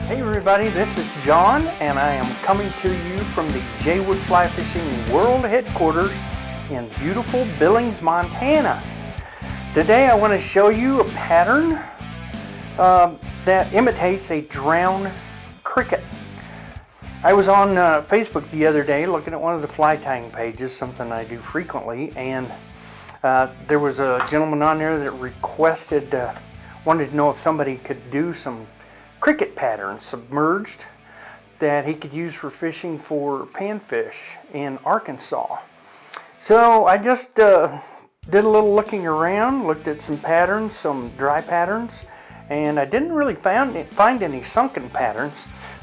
Hey everybody, this is John, and I am coming to you from the Jaywood Fly Fishing World Headquarters in beautiful Billings, Montana. Today I want to show you a pattern that imitates a drowned cricket. I was on Facebook the other day looking at one of the fly tying pages, something I do frequently, and there was a gentleman on there that requested, wanted to know if somebody could do some cricket patterns submerged that he could use for fishing for panfish in Arkansas. So I just did a little looking around, looked at some patterns, some dry patterns, and I didn't really find any sunken patterns.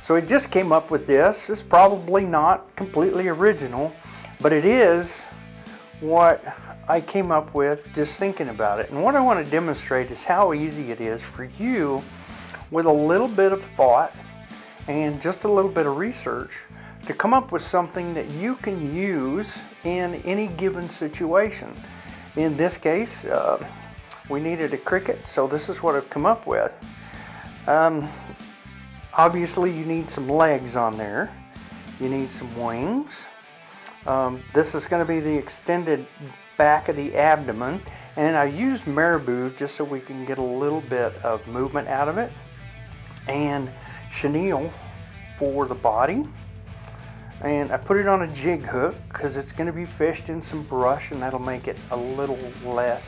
So I just came up with this. It's probably not completely original, but it is what I came up with just thinking about it. And what I want to demonstrate is how easy it is for you, with a little bit of thought and just a little bit of research, to come up with something that you can use in any given situation. In this case, we needed a cricket, so this is what I've come up with. Obviously you need some legs on there, you need some wings. This is going to be the extended back of the abdomen, and I used marabou just so we can get a little bit of movement out of it, and chenille for the body. And I put it on a jig hook because it's going to be fished in some brush, and that'll make it a little less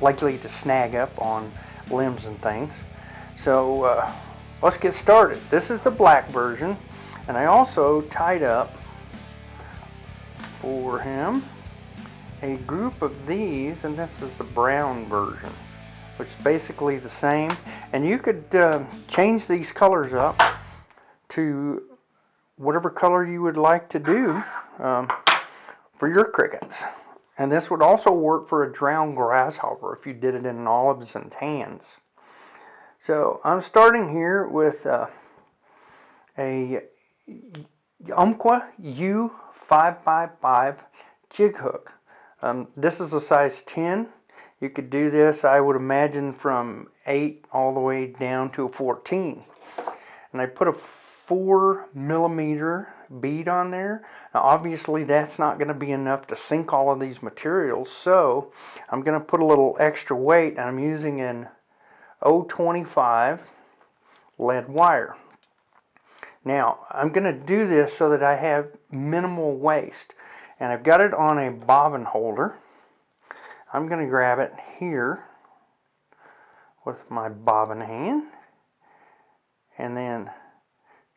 likely to snag up on limbs and things. So let's get started. This is the black version, and I also tied up for him a group of these, and this is the brown version, which is basically the same. And you could change these colors up to whatever color you would like to do for your crickets. And this would also work for a drowned grasshopper if you did it in olives and tans. So I'm starting here with a Umpqua U555 jig hook. This is a size 10. You could do this, I would imagine, from 8 all the way down to a 14. And I put a 4mm bead on there. Now obviously that's not going to be enough to sink all of these materials, so I'm going to put a little extra weight, and I'm using an 025 lead wire. Now I'm going to do this so that I have minimal waste, and I've got it on a bobbin holder. I'm going to grab it here with my bobbin hand and then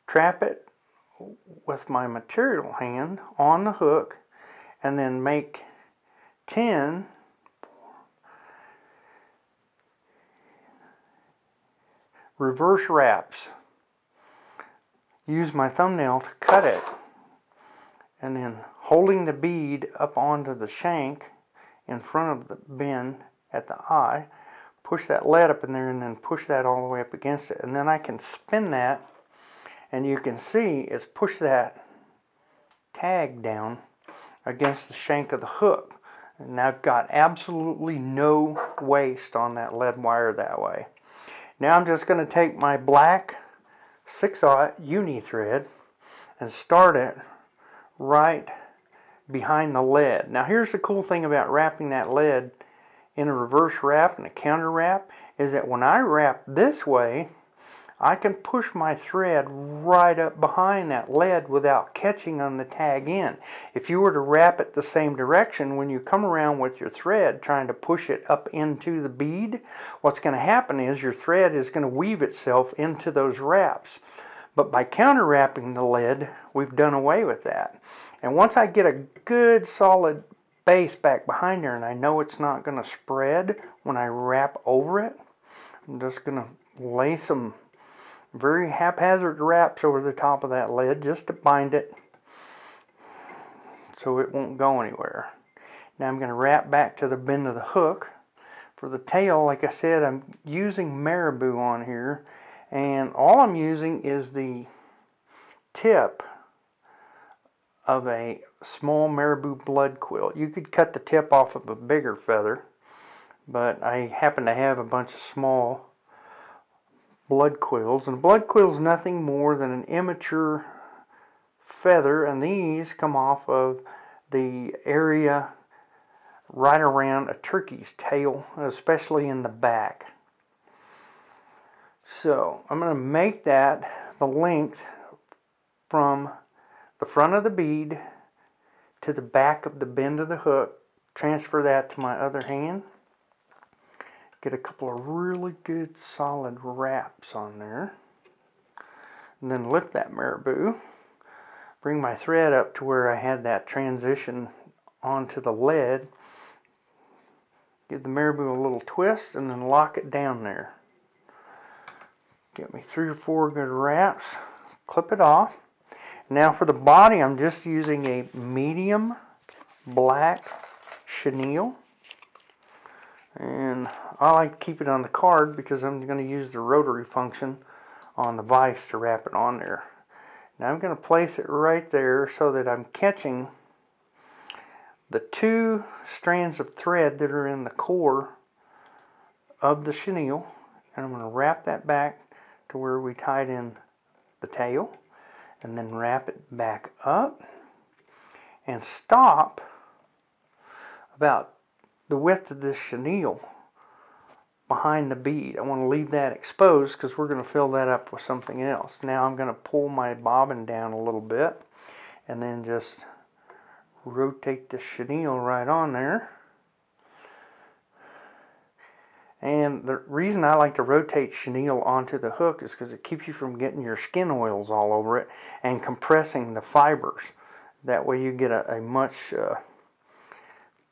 trap it with my material hand on the hook, and then make 10 reverse wraps. Use my thumbnail to cut it, and then holding the bead up onto the shank in front of the bend at the eye, push that lead up in there, and then push that all the way up against it. And then I can spin that, and you can see is push that tag down against the shank of the hook. And I've got absolutely no waste on that lead wire that way. Now I'm just going to take my black 6/0 uni thread and start it right behind the lead. Now here's the cool thing about wrapping that lead in a reverse wrap and a counter wrap, is that when I wrap this way, I can push my thread right up behind that lead without catching on the tag end. If you were to wrap it the same direction, when you come around with your thread trying to push it up into the bead, what's going to happen is your thread is going to weave itself into those wraps. But by counter wrapping the lead, we've done away with that. And once I get a good solid base back behind there, and I know it's not going to spread when I wrap over it, I'm just going to lay some very haphazard wraps over the top of that lead just to bind it. so it won't go anywhere. Now I'm going to wrap back to the bend of the hook. For the tail, like I said, I'm using marabou on here, and all I'm using is the tip of a small marabou blood quill. You could cut the tip off of a bigger feather, but I happen to have a bunch of small blood quills, and a blood quill is nothing more than an immature feather, and these come off of the area right around a turkey's tail, especially in the back. So I'm going to make that the length from the front of the bead to the back of the bend of the hook, transfer that to my other hand, get a couple of really good solid wraps on there, and then lift that marabou, bring my thread up to where I had that transition onto the lead, give the marabou a little twist, and then lock it down there. Get me 3 or 4 good wraps, clip it off. Now for the body, I'm just using a medium black chenille, and I like to keep it on the card because I'm going to use the rotary function on the vise to wrap it on there. Now I'm going to place it right there so that I'm catching the 2 strands of thread that are in the core of the chenille, and I'm going to wrap that back to where we tied in the tail, and then wrap it back up and stop about the width of this chenille behind the bead. I want to leave that exposed because we're going to fill that up with something else. Now I'm going to pull my bobbin down a little bit and then just rotate the chenille right on there. And the reason I like to rotate chenille onto the hook is because it keeps you from getting your skin oils all over it and compressing the fibers. That way you get a much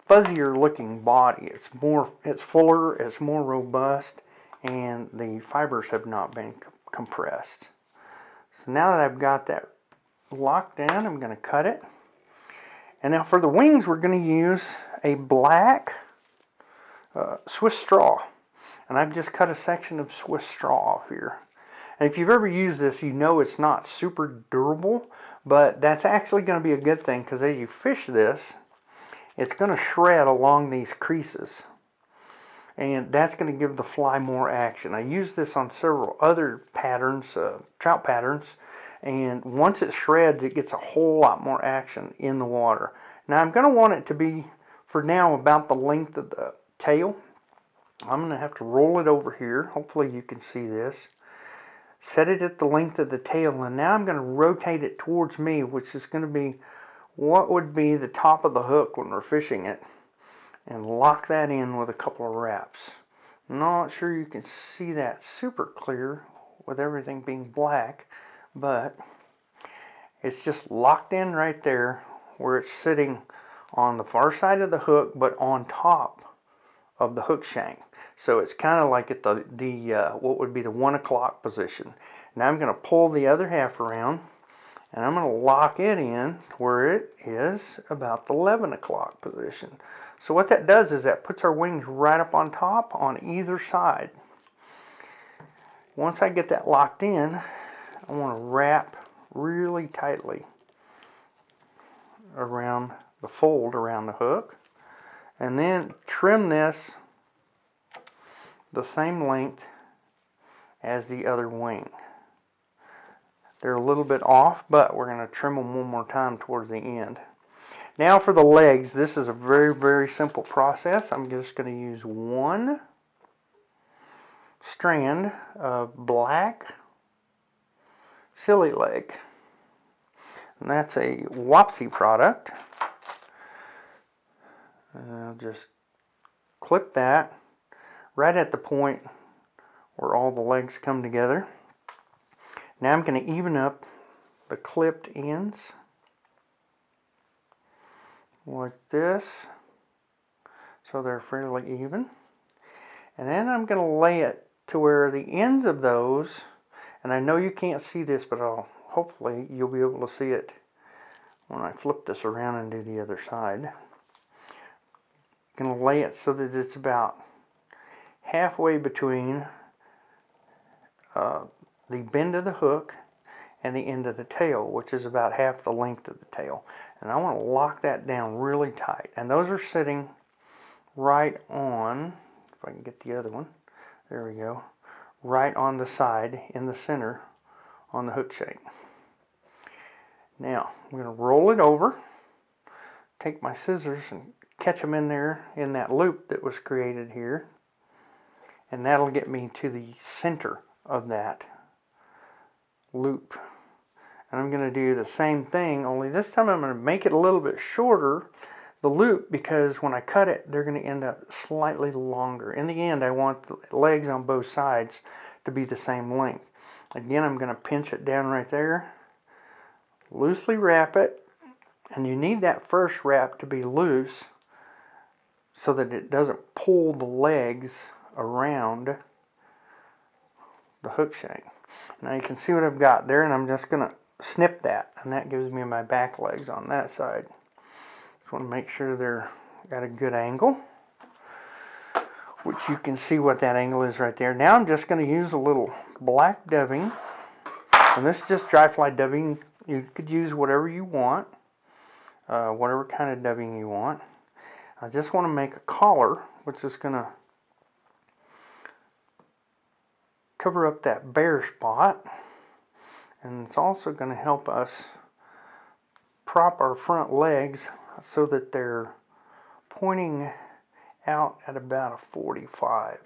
fuzzier looking body. It's fuller, it's more robust, and the fibers have not been compressed. So now that I've got that locked down, I'm going to cut it. And now for the wings, we're going to use a black Swiss straw. And I've just cut a section of Swiss straw off here. And if you've ever used this, you know it's not super durable, but that's actually going to be a good thing because as you fish this, it's going to shred along these creases. And that's going to give the fly more action. I use this on several other patterns, trout patterns, and once it shreds, it gets a whole lot more action in the water. Now I'm going to want it to be, for now, about the length of the tail. I'm going to have to roll it over here. Hopefully you can see this. Set it at the length of the tail, and now I'm going to rotate it towards me, which is going to be what would be the top of the hook when we're fishing it, and lock that in with a couple of wraps. I'm not sure you can see that super clear with everything being black, but it's just locked in right there where it's sitting on the far side of the hook, but on top of the hook shank. So it's kind of like at the what would be the 1 o'clock position. Now I'm going to pull the other half around, and I'm going to lock it in where it is about the 11 o'clock position. So what that does is that puts our wings right up on top on either side. Once I get that locked in, I want to wrap really tightly around the fold around the hook, and then trim this the same length as the other wing. They're a little bit off, but we're going to trim them one more time towards the end. Now for the legs, this is a very, very simple process. I'm just going to use 1 strand of black silly leg. And that's a Wapsi product. And I'll just clip that right at the point where all the legs come together. Now I'm going to even up the clipped ends like this so they're fairly even. And then I'm going to lay it to where the ends of those, and I know you can't see this, but hopefully you'll be able to see it when I flip this around and do the other side. I'm going to lay it so that it's about halfway between the bend of the hook and the end of the tail, which is about half the length of the tail. And I want to lock that down really tight. And those are sitting right on, if I can get the other one, there we go, right on the side in the center on the hook shank. Now, I'm going to roll it over, take my scissors and catch them in there in that loop that was created here. And that'll get me to the center of that loop. And I'm going to do the same thing, only this time I'm going to make it a little bit shorter, the loop, because when I cut it, they're going to end up slightly longer. In the end, I want the legs on both sides to be the same length. Again, I'm going to pinch it down right there, loosely wrap it, and you need that first wrap to be loose so that it doesn't pull the legs around the hook shank. Now you can see what I've got there, and I'm just going to snip that, and that gives me my back legs on that side. Just want to make sure they're got a good angle, which you can see what that angle is right there. Now I'm just going to use a little black dubbing, and this is just dry fly dubbing. You could use whatever you want, whatever kind of dubbing you want. I just want to make a collar, which is going to cover up that bare spot, and it's also going to help us prop our front legs so that they're pointing out at about a 45.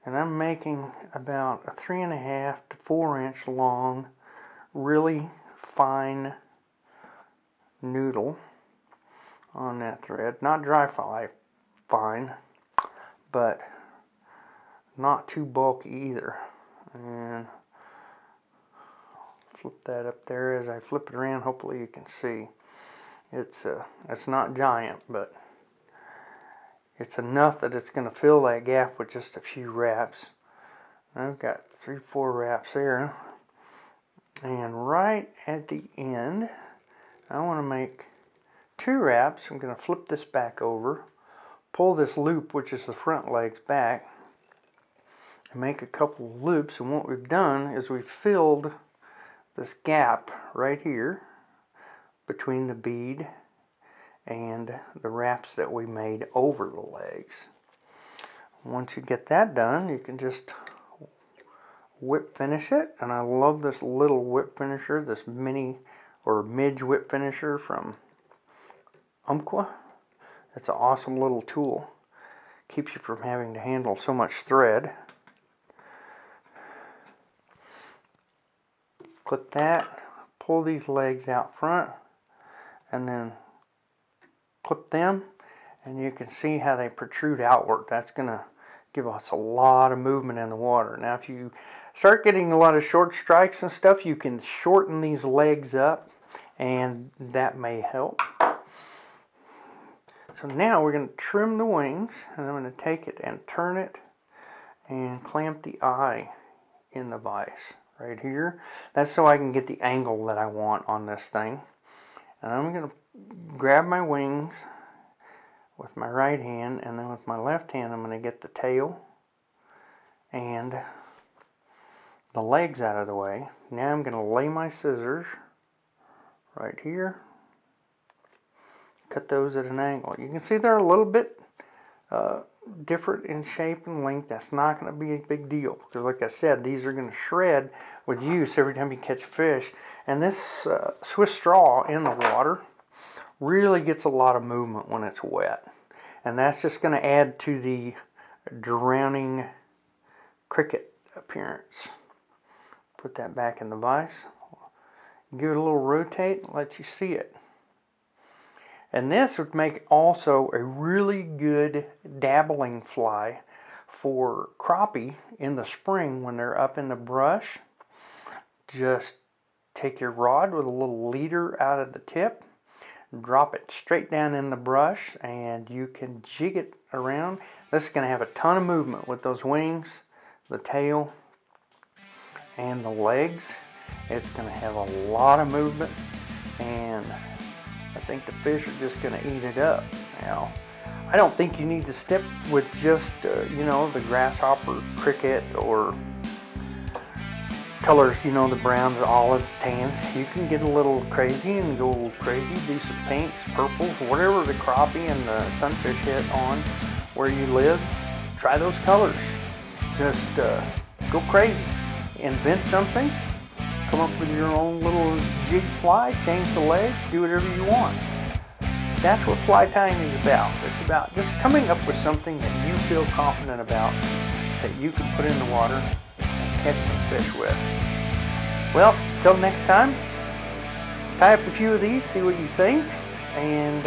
And I'm making about a 3.5 to 4 inch long, really fine noodle on that thread. Not dry fly fine, but not too bulky either. And flip that up there. As I flip it around, hopefully you can see. It's not giant, but it's enough that it's going to fill that gap with just a few wraps. I've got 3-4 wraps there. And right at the end, I want to make 2 wraps. I'm going to flip this back over, pull this loop, which is the front legs, back, and make a couple of loops. And what we've done is we've filled this gap right here between the bead and the wraps that we made over the legs. Once you get that done, you can just whip finish it. And I love this little whip finisher, this mini or midge whip finisher from Umpqua. It's an awesome little tool. Keeps you from having to handle so much thread. Clip that, pull these legs out front, and then clip them, and you can see how they protrude outward. That's going to give us a lot of movement in the water. Now if you start getting a lot of short strikes and stuff, you can shorten these legs up, and that may help. So now we're going to trim the wings, and I'm going to take it and turn it and clamp the eye in the vise right here. That's so I can get the angle that I want on this thing. And I'm going to grab my wings with my right hand, and then with my left hand I'm going to get the tail and the legs out of the way. Now I'm going to lay my scissors right here, cut those at an angle. You can see they're a little bit different in shape and length. That's not going to be a big deal, because like I said, these are going to shred with use every time you catch a fish. And this Swiss straw in the water really gets a lot of movement when it's wet, and that's just going to add to the drowning cricket appearance. Put that back in the vise, give it a little rotate, let you see it. And this would make also a really good dabbling fly for crappie in the spring when they're up in the brush. Just take your rod with a little leader out of the tip, drop it straight down in the brush, and you can jig it around. This is going to have a ton of movement with those wings, the tail, and the legs. It's going to have a lot of movement, and I think the fish are just going to eat it up. Now, I don't think you need to stick with just, the grasshopper, cricket, or colors, the browns, olives, tans. You can get a little crazy and go crazy, do some pinks, purples, whatever the crappie and the sunfish hit on where you live. Try those colors. Just go crazy. Invent something. Come up with your own little jig fly, change the legs, do whatever you want. That's what fly tying is about. It's about just coming up with something that you feel confident about, that you can put in the water and catch some fish with. Well, till next time, tie up a few of these, see what you think, and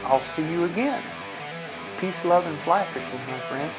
I'll see you again. Peace, love, and fly fishing, my friends.